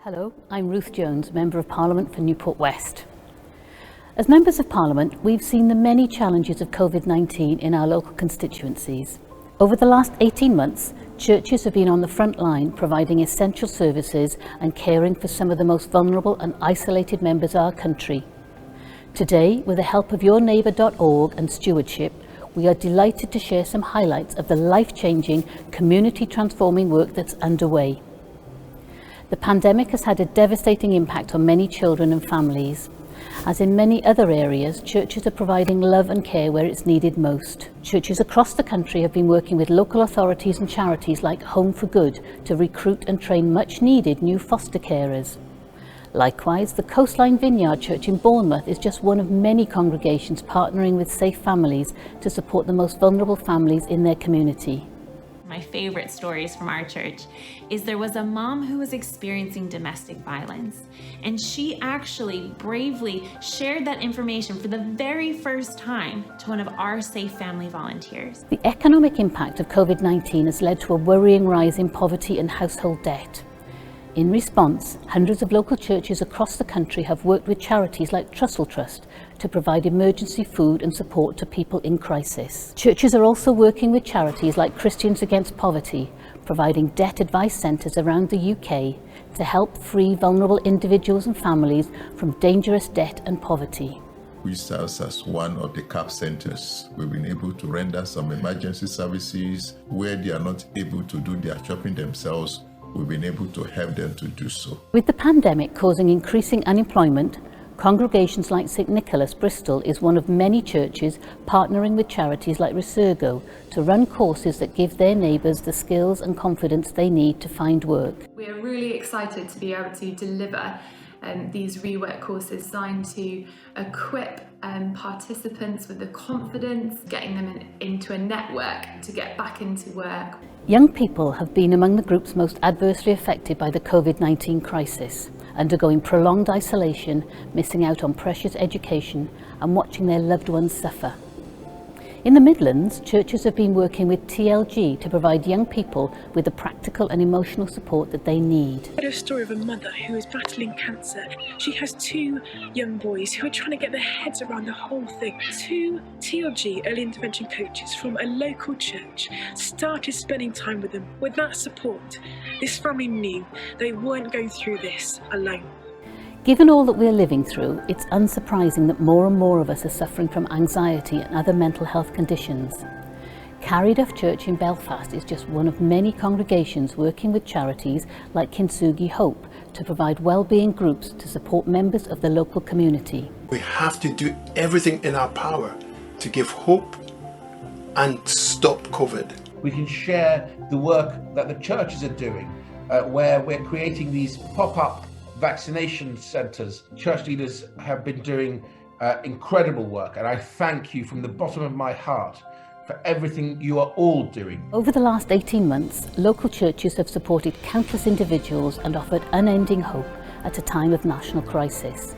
Hello, I'm Ruth Jones, Member of Parliament for Newport West. As Members of Parliament, we've seen the many challenges of COVID-19 in our local constituencies. Over the last 18 months, churches have been on the front line providing essential services and caring for some of the most vulnerable and isolated members of our country. Today, with the help of yourneighbour.org and Stewardship, we are delighted to share some highlights of the life-changing, community-transforming work that's underway. The pandemic has had a devastating impact on many children and families. As in many other areas, churches are providing love and care where it's needed most. Churches across the country have been working with local authorities and charities like Home for Good to recruit and train much-needed new foster carers. Likewise, the Coastline Vineyard Church in Bournemouth is just one of many congregations partnering with Safe Families to support the most vulnerable families in their community. My favorite stories from our church is there was a mom who was experiencing domestic violence, and she actually bravely shared that information for the very first time to one of our Safe Family volunteers. The economic impact of COVID-19 has led to a worrying rise in poverty and household debt. In response, hundreds of local churches across the country have worked with charities like Trussell Trust to provide emergency food and support to people in crisis. Churches are also working with charities like Christians Against Poverty, providing debt advice centres around the UK to help free vulnerable individuals and families from dangerous debt and poverty. We serve as one of the CAP centres. We've been able to render some emergency services where they are not able to do their shopping themselves. We've been able to help them to do so. With the pandemic causing increasing unemployment, congregations like St Nicholas, Bristol is one of many churches partnering with charities like Rework to run courses that give their neighbours the skills and confidence they need to find work. We are really excited to be able to deliver these Rework courses designed to equip participants with the confidence, getting them into a network to get back into work. Young people have been among the groups most adversely affected by the COVID-19 crisis, undergoing prolonged isolation, missing out on precious education and watching their loved ones suffer. In the Midlands, churches have been working with TLG to provide young people with the practical and emotional support that they need. I heard a story of a mother who is battling cancer. She has two young boys who are trying to get their heads around the whole thing. Two TLG early intervention coaches from a local church started spending time with them. With that support, this family knew they weren't going through this alone. Given all that we're living through, it's unsurprising that more and more of us are suffering from anxiety and other mental health conditions. Carryduff Church in Belfast is just one of many congregations working with charities like Kintsugi Hope to provide well-being groups to support members of the local community. We have to do everything in our power to give hope and stop COVID. We can share the work that the churches are doing, where we're creating these pop-up vaccination centres. Church leaders have been doing incredible work, and I thank you from the bottom of my heart for everything you are all doing. Over the last 18 months, local churches have supported countless individuals and offered unending hope at a time of national crisis.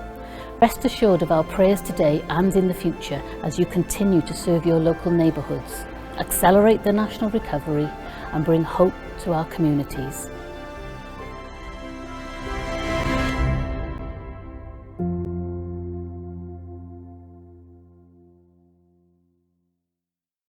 Rest assured of our prayers today and in the future as you continue to serve your local neighbourhoods, accelerate the national recovery and bring hope to our communities.